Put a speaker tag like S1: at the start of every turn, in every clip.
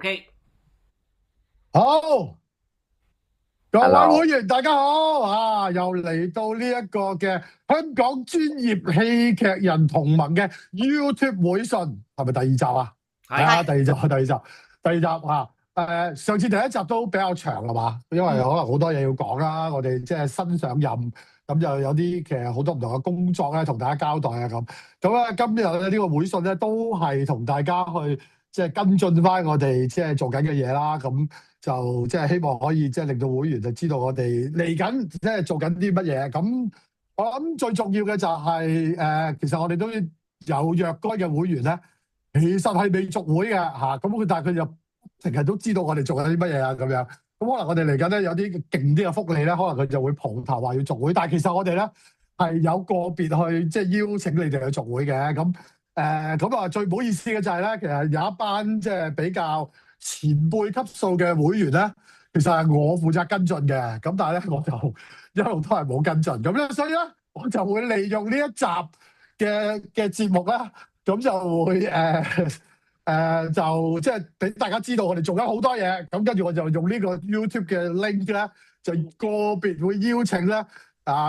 S1: OK，
S2: 好，各位
S1: Hello，
S2: 會員大家好又嚟到呢一個嘅香港專業戲劇人同盟嘅 YouTube 會訊，係咪第二集啊？係
S1: 係，
S2: 啊，第二集，上次第一集都比較長係嘛，因為可能好多嘢要講啦，我哋即係新上任，咁就有啲其實好多唔同嘅工作咧，同大家交代啊咁。咁咧今日咧呢個會訊咧都係同大家去即係跟進翻我哋即係做緊嘅嘢啦，咁。就即係希望可以即係令到會員就知道我哋嚟緊即係做緊啲乜嘢。咁我諗最重要嘅就係其實我哋都有若干嘅會員咧，其實係未續會嘅嚇。咁佢但係佢就成日都知道我哋做緊啲乜嘢啊咁樣。咁可能我哋嚟緊咧有啲勁啲嘅福利咧，可能佢就會蒲頭話要續會。但係其實我哋咧係有個別去即係邀請你哋去續會嘅。咁最唔好意思嘅就係咧，其實有一班即係比較前輩級數嘅會員咧，其實係我負責跟進嘅，咁但係咧我就一路都係冇跟進，咁咧所以咧我就會利用呢一集嘅節目咧，咁就會就即係俾大家知道我哋做緊好多嘢，咁跟住我就用呢個 YouTube 嘅 link 咧，就個別會邀請咧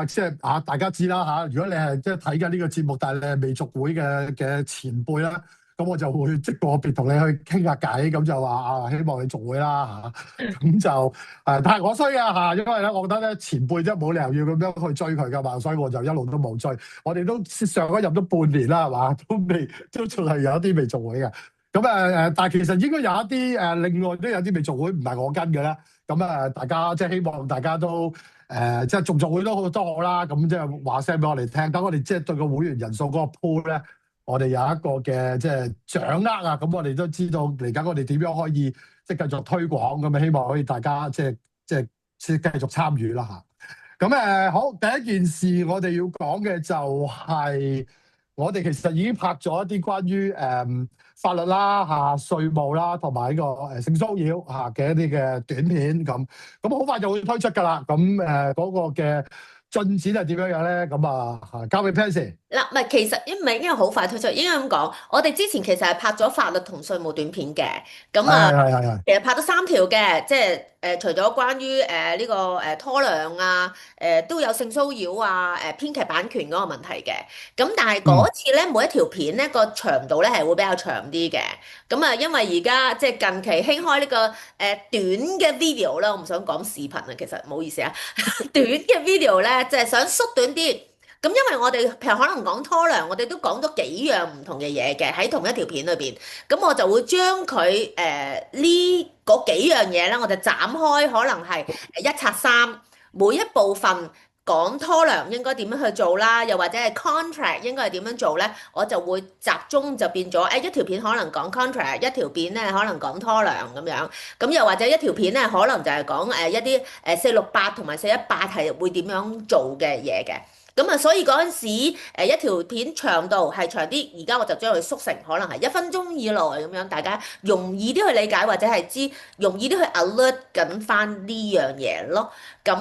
S2: 即係大家知啦如果你係即係睇緊呢個節目，但係你係未續會嘅前輩啦。咁我就會即個別同你去傾下偈，咁就話希望你續會啦咁就但係我衰因為咧，我覺得咧前輩真係冇理由要咁樣去追佢噶嘛，所以我就一路都冇追。我哋都上咗任都半年啦，係嘛，都仲係有一啲未續會嘅。咁但係其實應該有一啲另外都有啲未續會，唔係我跟嘅啦。咁大家即係希望大家都即係續會都好啦。咁即係話聲俾我哋聽，等我哋即係對個會員人數嗰個 pool 咧。我哋有一個嘅即係掌握咁我哋都知道嚟緊我哋點樣可以即係繼續推廣咁希望可以大家即係繼續參與啦好，第一件事我哋要講嘅就係我哋其實已經拍咗一啲關於法律啦稅務啦同埋呢個性騷擾嘅一啲嘅短片咁好快就會推出㗎啦。咁嗰個嘅進展係點樣樣咧？咁交俾 Pansy。
S1: 嗱，唔係，其實唔係應該好快推出，應該咁講。我哋之前其實係拍咗法律同稅務短片嘅，咁啊，
S2: 係。
S1: 其實拍咗3條嘅，即係除咗關於呢個拖糧啊，都有性騷擾啊，編劇版權嗰個問題嘅。咁但係嗰
S2: 嗯。
S1: 次咧，每一條片咧個長度咧係會比較長啲嘅。咁啊，因為而家即係近期興開呢個短嘅 video 啦，我唔想講視頻啊，其實唔好意思啊，短嘅 video 咧就係想縮短啲。咁因為我哋譬如可能講拖糧，我哋都講咗幾樣唔同嘅嘢嘅喺同一條片裏邊，咁我就會將佢呢嗰幾樣嘢咧，我就斬開，可能係1拆3，每一部分講拖糧應該點樣去做啦，又或者係 contract 應該係點樣做咧，我就會集中就變咗一條片可能講 contract，一條片咧可能講拖糧咁樣，咁又或者一條片咧可能就係講一啲468同埋418係會點樣做嘅嘢嘅。咁啊，所以嗰陣時，一條片長度係長啲，而家我就將佢縮成可能係1分鐘以內咁樣，大家容易啲去理解或者係容易啲去 alert 緊翻呢樣嘢咯。咁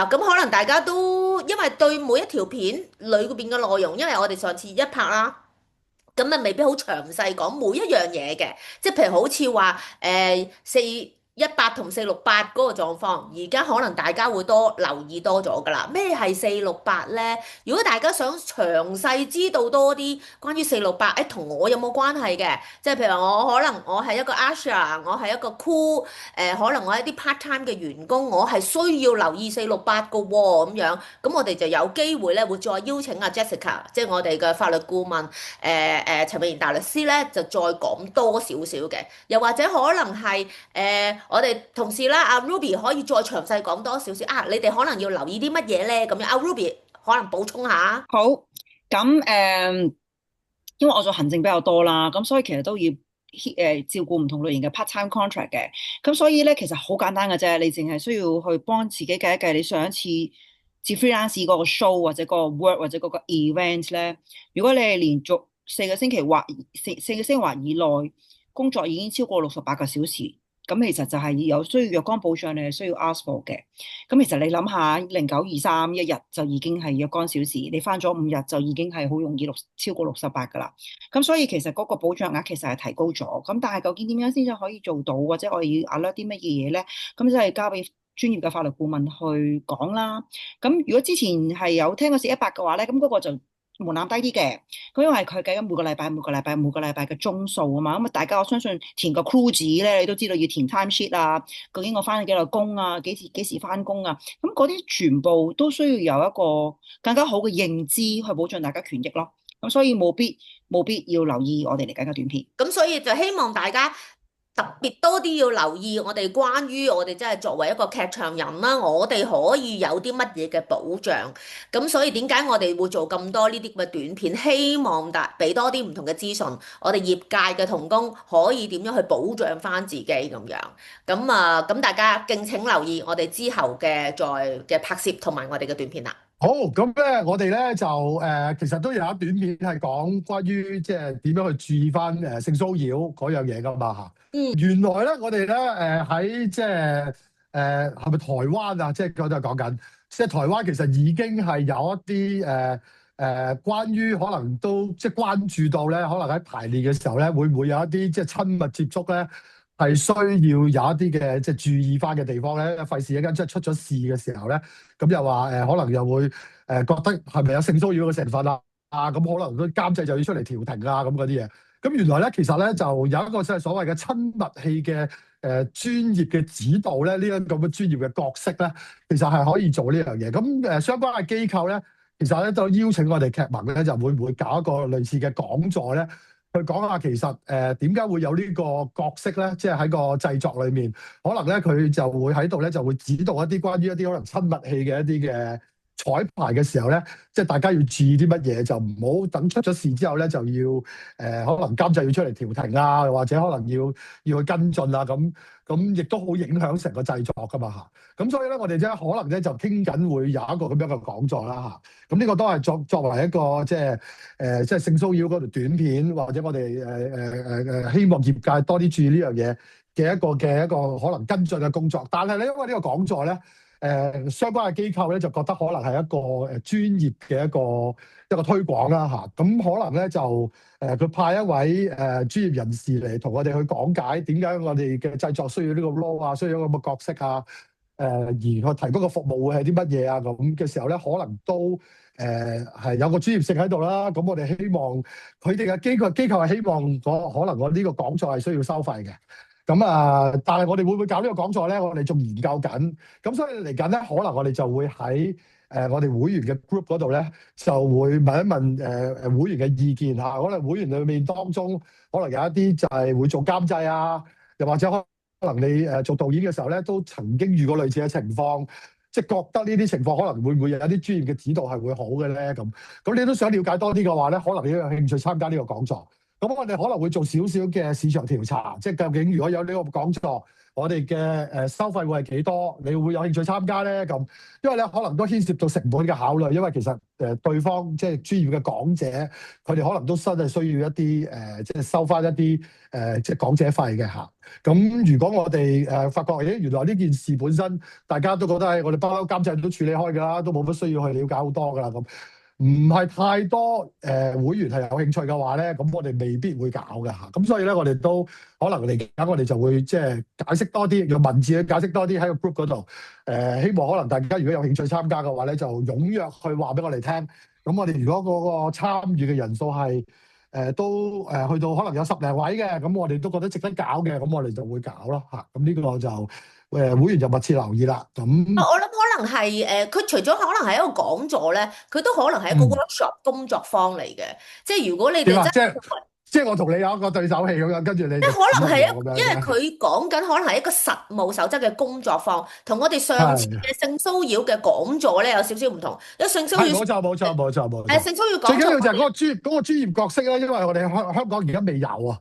S1: 可能大家都因為對每一條片裏邊嘅內容，因為我哋上次一拍啦。咁啊，未必好詳細講每一樣嘢嘅，即係譬如好似話418同468嗰個狀況，而家可能大家會多留意多咗㗎啦。咩係468咧？如果大家想詳細知道多啲關於468，同我有冇關係嘅？即係譬如我可能係一個 Asha，我係一個 Cool，可能我係一啲 part time 嘅員工，我係需要留意468個喎咁樣，咁我哋就有機會咧會再邀請阿 Jessica，即係我哋嘅法律顧問。陳美賢大律師咧就再講多少少嘅，又或者可能係我哋同事啦，阿 Ruby 可以再詳細講多少少啊，你哋可能要留意啲乜嘢咧？咁樣阿 Ruby 可能補充下。
S3: 好，咁因為我做行政比較多啦，咁所以其實都要照顧唔同類型嘅 part-time contract 嘅，咁所以咧其實好簡單嘅啫，你淨係需要去幫自己計一計你上一次接 freelance 嗰個 show 或者嗰個 work 或者嗰個 event 咧，如果你係連續4個星期或4個星期或以內工作已經超過68個小時，咁其實就係有需要若干保障，你係需要 ask for 嘅。咁其實你諗下，0923一日就已經係若干小時，你翻咗5日就已經係好容易超過68㗎啦。咁所以其實嗰個保障額其實係提高咗。咁但係究竟點樣先至可以做到，或者我哋要 alert 啲乜嘢嘢咧？咁就係交俾專業嘅法律顧問去講啦。咁如果之前係有聽過418嘅話咧，咁嗰個就門檻低啲嘅。咁因為佢計緊每個禮拜嘅鐘數啊嘛。咁啊，大家我相信填個 crew 紙咧，你都知道要填 time sheet 啊。究竟我翻咗幾耐工啊？幾時翻工啊？咁嗰啲全部都需要有一個更加好嘅認知去保障大家權益咯。咁所以冇必要留意我哋嚟緊嘅短片。
S1: 咁所以就希望大家特別多啲要留意我哋關於我哋真係作為一個劇場人啦，我哋可以有啲乜嘢嘅保障。咁所以點解我哋會做咁多呢啲咁嘅短片，希望俾多啲唔同嘅資訊，我哋業界嘅同工可以點樣去保障翻自己咁樣。咁大家敬請留意我哋之後嘅拍攝同埋我哋嘅短片啦。
S2: 好，咁咧，我哋咧就其實都有一短片係講關於即係點樣去注意翻性騷擾嗰樣嘢噶嘛嚇。原來咧，我哋咧喺即係係咪台灣啊？即係嗰度講緊，即係台灣其實已經係有一啲關於可能都即係關注到咧，可能喺排練嘅時候咧，會唔會有一啲即係親密接觸咧？係需要有一啲嘅即係注意翻嘅地方咧，費事一間即係出咗事嘅時候咧，咁又話可能又會覺得係咪有性騷擾嘅成分啊？咁可能都監製就要出嚟調停啊咁嗰啲嘢。咁原來咧其實咧就有一個即係所謂嘅親密戲嘅專業嘅指導咧，呢一個咁嘅專業嘅角色咧，其實係可以做呢樣嘢。咁相關嘅機構咧，其實咧都邀請我哋劇盟咧，就會唔會搞一個類似嘅講座咧？去講下其實點解會有呢個角色咧？即係喺個製作裏面，可能咧佢就會喺度咧就會指導一啲關於一啲可能親密戲嘅一啲嘅彩排嘅時候咧，即係大家要注意啲乜嘢，就唔好等出咗事之後咧就要可能監製要出嚟調停啊，或者可能要去跟進啊咁亦都好影響成個製作噶嘛嚇。咁所以咧，我哋可能咧就傾緊會有一個咁樣嘅講座啦嚇。咁呢個都係作為一個即係性騷擾嗰條短片，或者我哋希望業界多啲注意呢樣嘢嘅一個可能跟進嘅工作。但係咧，因為呢個講座咧，相關嘅機構咧就覺得可能係一個專業嘅一個推廣啦嚇。咁可能咧就佢派一位專業人士嚟同我哋去講解點解我哋嘅製作需要呢個 role 啊，需要一個咁嘅角色啊。而去提供嘅服務會係啲乜嘢啊？咁嘅時候咧，可能都係有個專業性喺度啦。咁我哋希望佢哋嘅機構係希望可能我呢個講座係需要收費嘅。咁但係我哋會唔會搞呢個講座咧？我哋仲研究緊。咁所以嚟緊咧，可能我哋就會喺我哋會員嘅 group 嗰度咧，就會問一問會員嘅意見嚇。可能會員裏面當中，可能有一啲就係會做監製啊，又或者可能你做導演嘅時候咧，都曾經遇過類似嘅情況，即係覺得呢啲情況可能會唔會有啲專業嘅指導係會好嘅咧？咁你都想了解多啲嘅話咧，可能你都有興趣參加呢個講座。咁我哋可能會做少少嘅市場調查，即係究竟如果有呢個講座，我哋嘅收費會係幾多？你會有興趣參加咧？咁因為咧可能都牽涉到成本嘅考慮，因為其實對方即係專業嘅講者，佢哋可能都真係需要一啲即係收翻一啲即係講者費嘅嚇。咁如果我哋發覺原來呢件事本身大家都覺得係我哋不嬲監製都處理開㗎啦，都冇乜需要去了解好多㗎啦咁。唔係太多會員係有興趣嘅話咧，咁我哋未必會搞嘅嚇。咁所以咧，我哋都可能嚟緊，我哋就會即係解釋多啲，用文字去解釋多啲喺個 group 嗰度。希望可能大家如果有興趣參加嘅話咧，就踴躍去話俾我哋聽。咁我哋如果嗰個參與嘅人數係都去到可能有10零位嘅，咁我哋都覺得值得搞嘅，咁我哋就會搞咯嚇。咁呢個就會員就密切留意啦。咁
S1: 我諗可能係佢除咗可能係一個講座咧，佢都可能係一個 workshop 工作坊嚟嘅。即係如果你哋真係
S2: 即係我同你有一個對手戲咁樣，跟住你
S1: 即係可能係因為佢講緊可能係一個實務守則嘅工作坊，同我哋上次嘅性騷擾嘅講座咧有少少唔同。因為性騷擾
S2: 冇錯。
S1: 性騷擾講座
S2: 最緊要就係嗰個專業角色啦，因為我哋香港而家未有啊。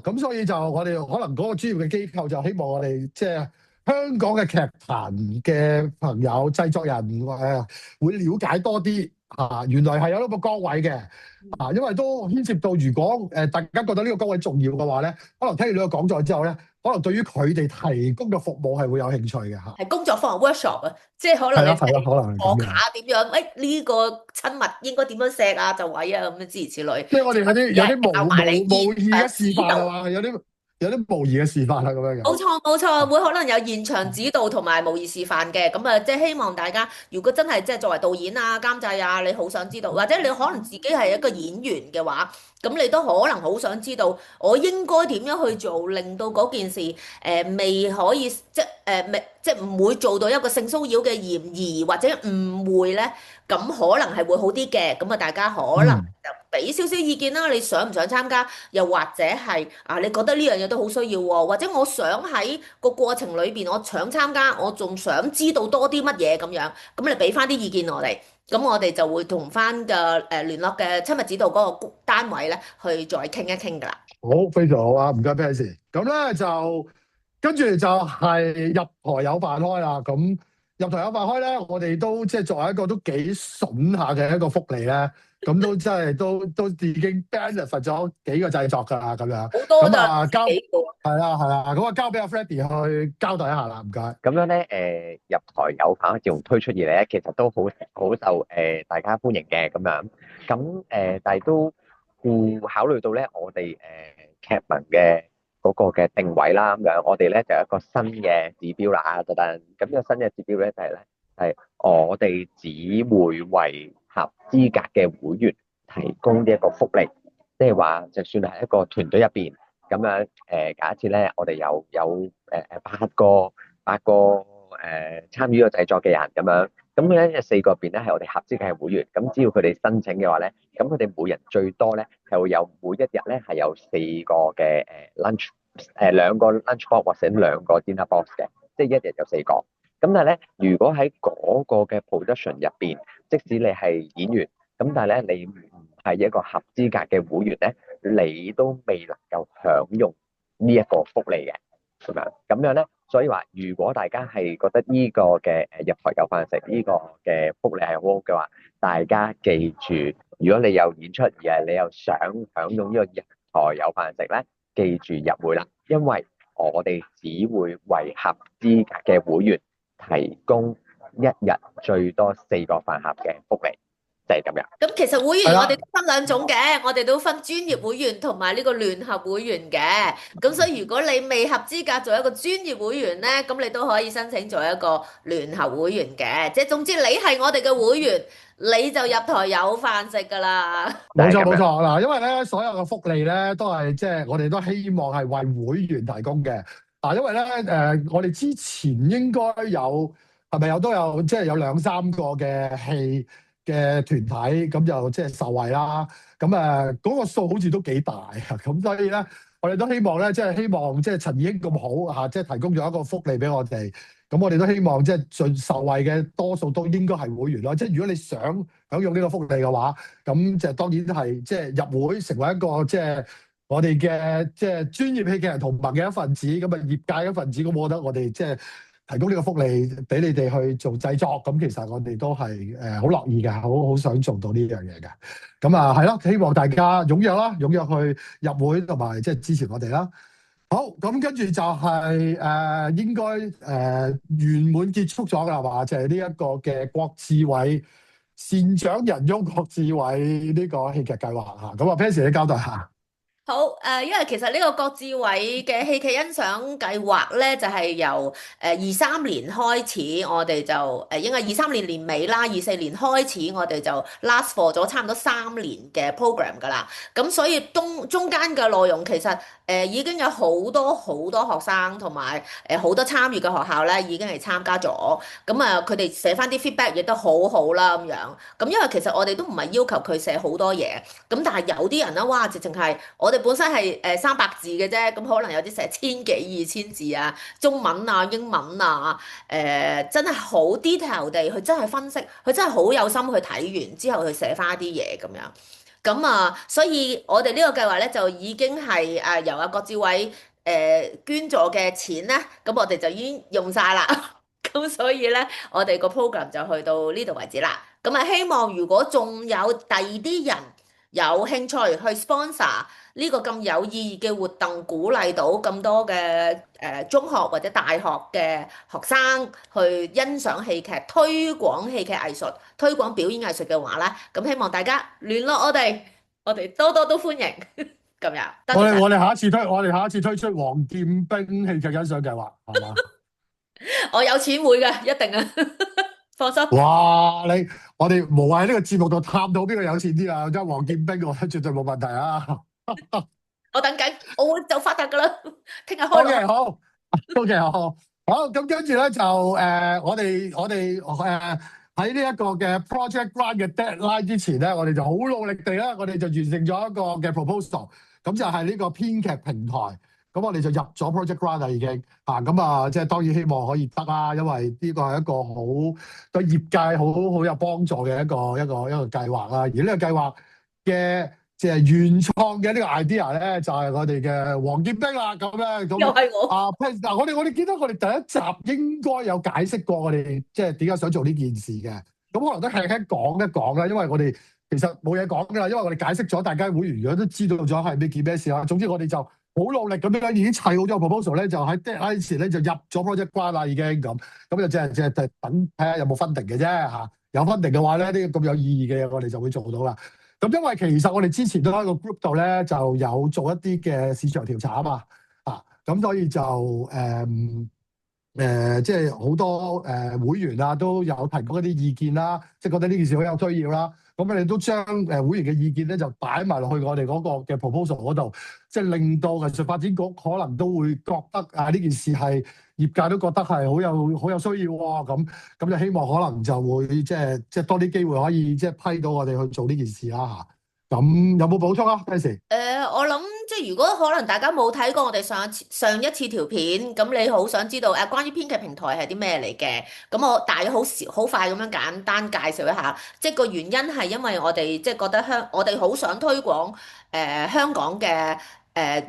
S2: 咁所以就我哋可能嗰個專業嘅機構就希望我哋即係香港嘅劇壇嘅朋友、製作人會了解多啲原來係有一個崗位嘅因為都牽涉到如果大家覺得呢個崗位重要嘅話咧，可能聽完呢個講座之後咧，可能對於佢哋提供嘅服務係會有興趣嘅嚇。
S1: 係工作坊 workshop 啊，即係可能你
S2: 係啦，可能係
S1: 學
S2: 咁樣。
S1: 下點樣，呢個親密應該點樣錫啊就位啊咁樣諸如此類。
S2: 即係我哋有啲
S1: 教埋你
S2: 模擬嘅示範
S1: 指導
S2: 係嘛？有啲模擬嘅示範係咁樣嘅。
S1: 冇錯冇錯，會可能有現場指導同埋模擬示範嘅，咁啊，即係希望大家如果真係即係作為導演啊、監製啊，你好想知道，或者你可能自己係一個演員嘅話，咁你都可能好想知道，我應該點樣去做，令到嗰件事未可以未即係唔會做到一個性騷擾嘅嫌疑或者誤會咧，咁可能係會好啲嘅，咁啊大家可能
S2: 嗯，
S1: 就俾少少意見啦，你想唔想參加？又或者係啊，你覺得呢樣嘢都好需要喎，或者我想喺個過程裏邊，我想參加，我仲想知道多啲乜嘢咁樣，咁你俾翻啲意見我哋，咁我哋就會同翻嘅聯絡嘅親密指導嗰個單位咧，去再傾一傾㗎啦。
S2: 好，非常好啊，唔該 Pansy。咁咧就跟住就係入台有飯開啦。咁入台有飯開咧，我哋都即係作為一個都幾筍下嘅一個福利咧，咁都真係都已經 benefit 咗幾個製作㗎啦，咁樣。
S1: 好多㗎，
S2: 咁啊，
S1: 幾個。
S2: 係啦係啦，咁啊交俾阿 Freddie 去交代一下啦，唔該。
S4: 咁樣咧，入台有飯自從推出以嚟咧，其實都好受大家歡迎嘅咁樣。咁但係都考慮到咧，我哋劇文嘅嗰個嘅定位啦，咁樣我哋咧就有一個新嘅指標啦，等等。咁呢個新嘅指標咧就係咧係我哋只會為合資格嘅會員提供呢一個福利，即係話就算係一個團隊入邊。咁樣假設咧，我哋有八個參與個製作嘅人咁樣，咁咧4個入邊咧係我哋合資格嘅會員，咁只要佢哋申請嘅話咧，咁佢哋每人最多咧係會有每一日咧係有4個嘅lunch 2個 lunch box 或者2個 dinner box 嘅，即係一日有4個。咁但係咧，如果喺嗰個嘅 production 入邊，即使你係演員，咁但係咧你唔係一個合資格嘅會員咧，你都未能夠享用呢一個福利嘅，咁樣咧，所以話如果大家係覺得呢個嘅入台有飯食呢個嘅福利係好好嘅話，大家記住，如果你有演出而係你又想享用呢個入台有飯食咧，記住入會啦，因為我哋只會為合資格嘅會員提供一日最多4個飯盒嘅福利。就係咁樣。
S1: 咁其實會員
S2: 係啦
S1: 我哋都分兩種嘅，我哋都分專業會員同埋呢個聯合會員嘅。咁所以如果你未合資格做一個專業會員咧，咁你都可以申請做一個聯合會員嘅。即係總之你係我哋嘅會員，你就入台有飯食㗎啦。
S2: 冇錯
S4: 就係咁樣
S2: 冇錯嗱，因為咧所有嘅福利咧都係即係我哋都希望係為會員提供嘅。因為咧我哋之前應該係咪都有即係有2-3個嘅戲嘅團體咁就即係受惠啦。咁嗰個數好似都幾大啊。咁所以咧我哋都希望咧即係陳燕咁好即係提供咗一個福利俾我哋。咁我哋都希望即係最受惠嘅多數都應該係會員咯。即係如果你想享用呢個福利嘅話，咁就當然係即係入會成為一個即係我哋嘅即係專業戲劇人同盟嘅一份子，咁業界嘅一份子。咁我覺得我哋即係提供呢個福利俾你哋去做製作，咁其實我哋都係好樂意嘅，好想做到呢樣嘢嘅。咁係咯，希望大家踴躍啦，踴躍去入會同埋即係支持我哋啦。好，咁跟住就係應該圓滿結束咗㗎啦嘛，就係呢一個嘅郭志偉善長仁翁郭志偉呢個戲劇計劃嚇。咁Pansy 你交代下。
S1: 好因為其實呢個郭志偉嘅戲劇欣賞計劃咧，就係由23年開始，我哋就應該23年年尾啦，24年開始我哋就 last for 咗差唔多3年嘅 program 㗎啦。咁所以中間嘅內容其實已經有好多學生同埋好多參與嘅學校咧，已經係參加咗。咁佢哋寫翻啲 feedback 亦都好好啦咁樣。咁因為其實我哋都唔係要求佢寫好多嘢，咁但係有啲人咧，哇，直情係我哋本身係300字嘅啫，咁可能有啲寫1000幾2000字啊，中文啊英文啊，真係好 detail 地，佢真係分析，佢真係好有心去睇完之後去寫翻啲嘢咁樣。咁所以我哋呢個計劃咧就已經係由阿郭志偉捐助嘅錢咧，咁我哋就已經用晒啦。咁所以咧，我哋個 program 就去到呢度為止啦。咁希望如果仲有第二啲人有興趣去 sponsor 呢個咁有意義嘅活動，鼓勵到咁多嘅中學或者大學嘅學生去欣賞戲劇、推廣戲劇藝術、推廣表演藝術嘅話咧，咁希望大家聯絡我哋多多都歡迎咁樣。多謝晒，
S2: 我哋下一次推出黃劍兵戲劇欣賞計劃，係嘛？
S1: 我有錢會嘅，一定啊，放心。
S2: 哇！我哋無謂喺呢個節目度探討邊個有錢啲啊！即係黃劍兵，我覺得絕對冇問題啊！
S1: 我等緊，我會就發達噶啦，聽日開
S2: OK，
S1: 鑼。
S2: 好，OK，好，咁跟住咧就我哋喺呢一個嘅 Project Grant 嘅 deadline 之前咧，我哋就好努力地咧，我哋就完成咗一個嘅 proposal，咁就係呢個編劇平台，咁我哋就入咗 Project Grant 啦已經，咁即係當然希望可以得啦，因為呢個係一個好對業界好有幫助嘅一個計劃啦，而呢個計劃嘅即係原創嘅呢個 idea 咧，就係我哋嘅黃劍兵啦，咁咧咁
S1: 又係我。
S2: 嗱，我哋記得我哋第一集應該有解釋過我哋即係點解想做呢件事嘅，咁可能都輕輕講一講啦，因為我哋其實冇嘢講㗎啦，因為我哋解釋咗，大家會員如果都知道咗係咩件咩事啦。總之我哋就好努力咁樣已經砌好咗個 proposal 咧，就喺 deadline 前咧就入咗 project 關啦已經咁就即係等睇下有冇分定嘅啫嚇，有分定嘅話咧，呢個咁有意義嘅嘢我哋就會做到啦。咁因為其實我哋之前都喺個 group 度咧就有做一啲嘅市場調查啊嘛，咁所以就即係好多會員啊都有提供一啲意見啦，即係覺得呢件事好有需要啦。咁我哋都將會員嘅意見咧就擺埋落去我哋嗰個嘅 proposal 嗰度，即係令到藝術發展局可能都會覺得呢件事係業界都覺得係好有需要喎。咁就希望可能就會即係多啲機會可以即係批到我哋去做呢件事啦嚇。咁有冇補充啊 Nancy？
S1: 我諗即係如果可能大家冇睇過我哋上一次條片，咁你好想知道關於編劇平台係啲咩嚟嘅？咁我大約好快咁樣簡單介紹一下，即係個原因係因為我哋即係覺得我哋好想推廣香港嘅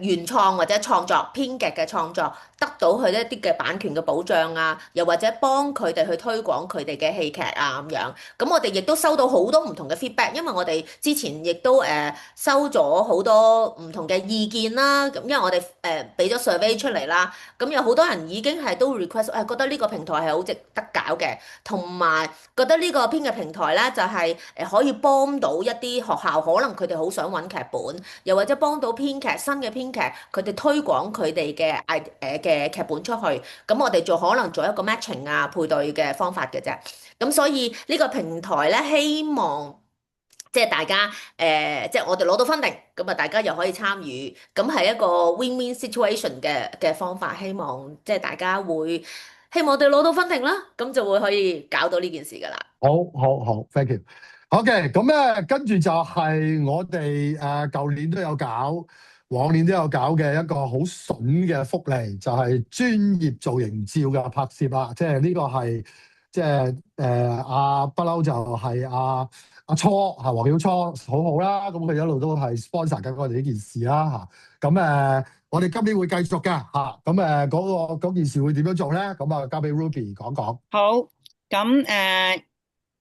S1: 原創或者創作編劇嘅創作，得到佢一啲嘅版權嘅保障啊，又或者幫佢哋去推廣佢哋嘅戲劇啊咁樣。咁我哋亦都收到好多唔同嘅 feedback，因為我哋之前亦都收咗好多唔同嘅意見啦。咁因為我哋俾咗 survey 出嚟啦，咁有好多人已經係都 request 覺得呢個平台係好值得搞嘅，同埋覺得呢個編劇平台咧就係可以幫到一啲學校，可能佢哋好想揾劇本，又或者幫到新嘅編劇，佢哋推廣佢哋嘅劇本出去。咁我哋就可能做一個 matching 啊配對嘅方法嘅啫。咁所以呢個平台咧，希望即係大家即係我哋攞到 funding，咁啊大家又可以參與，咁係一個 win-win situation 嘅方法。希望即係大家會希望我哋攞到 funding 啦，咁就會可以搞到呢件事噶啦。
S2: 好 ，thank you。OK，咁咧跟住就係我哋舊年都有搞，往年都有搞嘅一個好筍嘅福利，就係專業造型照嘅拍攝啦。即係呢個係即係不嬲就係阿初黃曉初好好啦。咁佢一路都係 sponsor 緊我哋呢件事啦嚇。咁我哋今年會繼續嘅嚇。咁嗰件事會點樣做咧？咁交俾 Ruby 講講。
S3: 好，咁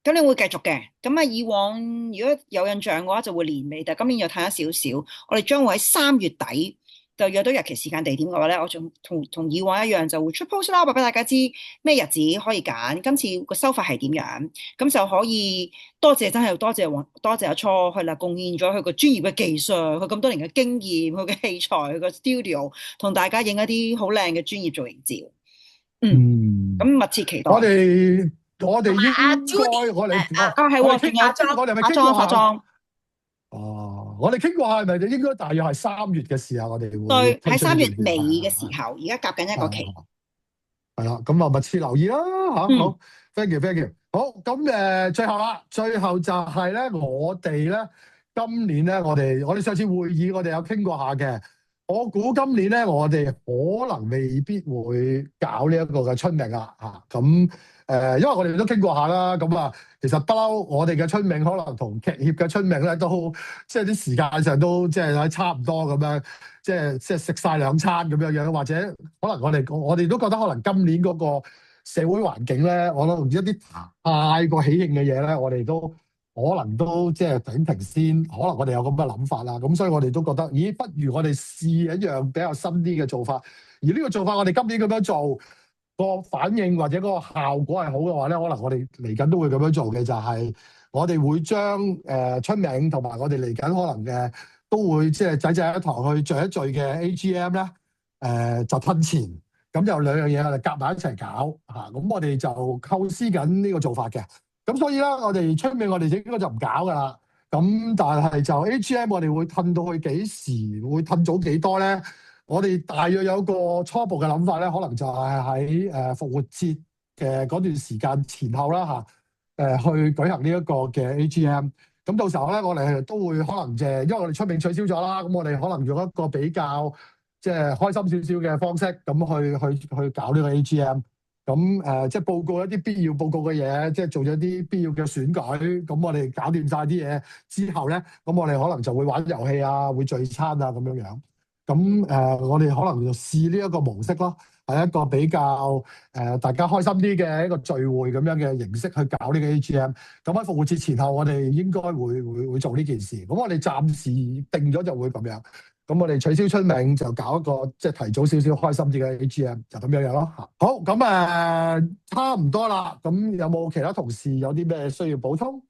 S3: 今年會繼續嘅。咁以往如果有印象嘅話，就會年尾，但係今年又褪咗少少。我哋將會喺3月底就約到日期、時間、地點嘅話咧，我仲同以往一樣，就會出 post 啦，話俾大家知咩日子可以揀。今次個收費係點樣？咁就可以真係多謝阿初去啦，貢獻咗佢個專業嘅技術，佢咁多年嘅經驗，佢嘅器材，佢個 studio，同大家影一啲好靚嘅專業造型照。咁密切期待。
S2: 我哋應該我哋
S3: 係喎，仲有
S2: 我哋係咪傾過化妝？我哋傾過下係咪應該大約係3月嘅時候，我哋會
S3: 對，喺3月尾嘅時候，而家夾緊一個期。
S2: 係啦，咁密切留意啦嚇。好 ，thank you。好，咁最後就係咧，我哋咧今年咧，我哋上次會議我哋有傾過下嘅。我估今年咧，我哋可能未必會搞呢一個嘅春茗啦嚇。咁因為我哋都傾過下啦，咁其實不嬲，我哋嘅春茗可能同劇協嘅春茗咧，都即係啲時間上都即係差唔多咁樣，即係食晒2餐咁樣，或者可能我哋都覺得可能今年嗰個社會環境咧，我諗一啲太過喜慶嘅嘢咧，我哋都可能都即係停先，可能我哋有咁嘅諗法啦。咁所以我哋都覺得，咦，不如我哋試一樣比較新啲嘅做法。而呢個做法，我哋今年咁樣做，個反應或者嗰個效果係好嘅話咧，可能我哋嚟緊都會咁樣做嘅，就係我哋會將春茗同埋我哋嚟緊可能嘅都會即係仔一堂去聚一聚嘅 AGM 咧，就吞前，咁就兩樣嘢我哋夾埋一齊搞嚇。咁我哋就構思緊呢個做法嘅。咁所以咧，我哋春茗我哋應該就唔搞噶啦。咁但係就 AGM 我哋會褪到去幾時，會褪早幾多咧？我哋大約有個初步嘅諗法咧，可能就係喺復活節嘅嗰段時間前後啦嚇，去舉行呢一個嘅 AGM。咁到時候咧，我哋都會可能因為我哋春茗取消咗啦，咁我哋可能用一個比較即係開心少少嘅方式，咁去搞呢個 AGM。咁即係報告一啲必要報告嘅嘢，即係做咗啲必要嘅選舉。咁我哋搞掂晒啲嘢之後咧，咁我哋可能就會玩遊戲啊，會聚餐啊咁樣樣。咁我哋可能就試呢一個模式咯，係一個比較大家開心啲嘅一個聚會咁樣嘅形式去搞呢個 AGM。咁喺復活節前後，我哋應該會做呢件事。咁我哋暫時定咗就會咁樣。咁我哋取消春茗，就搞一個即係提早少少開心啲嘅 AGM，就咁樣樣咯。好，咁差唔多啦。咁有冇其他同事有啲咩需要補充？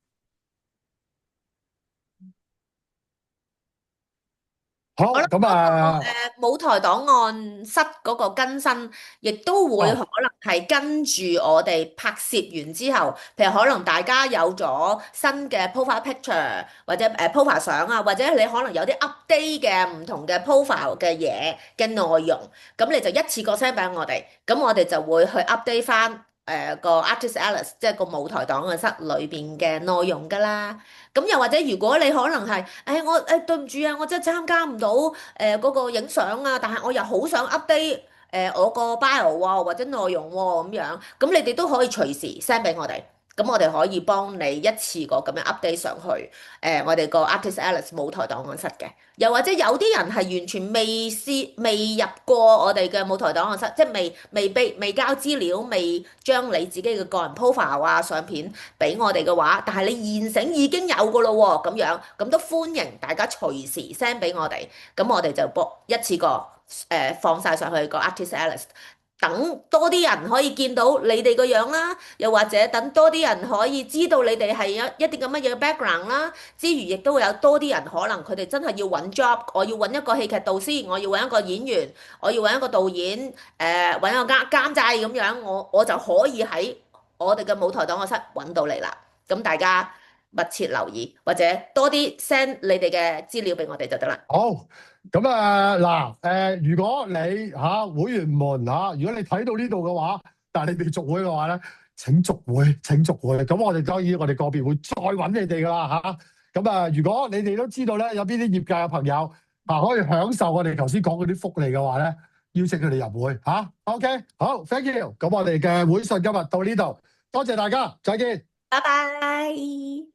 S2: 好，
S1: 好啦，
S2: 咁
S1: 舞台檔案室嗰個更新，亦都會可能係跟住我哋拍攝完之後，譬如可能大家有咗新嘅 profile picture 或者profile 相啊，或者你可能有啲 update 嘅唔同嘅 profile 嘅嘢嘅內容，咁你就一次過 send 俾我哋，咁我哋就會去 update 翻個 Artist Alice 即係個舞台檔案室裏邊嘅內容㗎啦。咁又或者如果你可能係，我對唔住啊，我真係參加唔到嗰個影相啊，但係我又好想 update 我個 bio 喎或者內容喎咁樣，咁你哋都可以隨時 send 俾我哋，咁我哋可以幫你一次過咁樣 update 上去我哋個 Artist Alice 舞台檔案室嘅。又或者有啲人係完全未入過我哋嘅舞台檔案室，即係未交資料，未將你自己嘅個人 profile 啊相片俾我哋嘅話，但係你現成已經有㗎咯喎，咁樣咁都歡迎大家隨時 send 俾我哋，咁我哋就一次過放晒上去個 Artist Alice。等多啲人可以見到你哋個樣啦，又或者等多啲人可以知道你哋係一啲咁乜嘢 background 啦，之餘亦都會有多啲人可能佢哋真係要揾 job，我要揾一個戲劇導師，我要揾一個演員，我要揾一個導演，揾一個監製咁樣，我就可以喺我哋嘅舞台檔案室揾到你啦。咁大家密切留意，或者多啲 send 你哋嘅資料俾我哋就得啦。
S2: 好，咁嗱，如果你會員們如果你睇到呢度嘅話，但係你未續會嘅話咧，請續會，請續會。咁我哋當然我哋個別會再揾你哋噶啦嚇。咁如果你哋都知道咧，有邊啲業界嘅朋友可以享受我哋頭先講嗰啲福利嘅話咧，邀請佢哋入會嚇。OK，好，thank you。咁我哋嘅會訊今日到呢度，多謝大家，再見。
S1: 拜拜。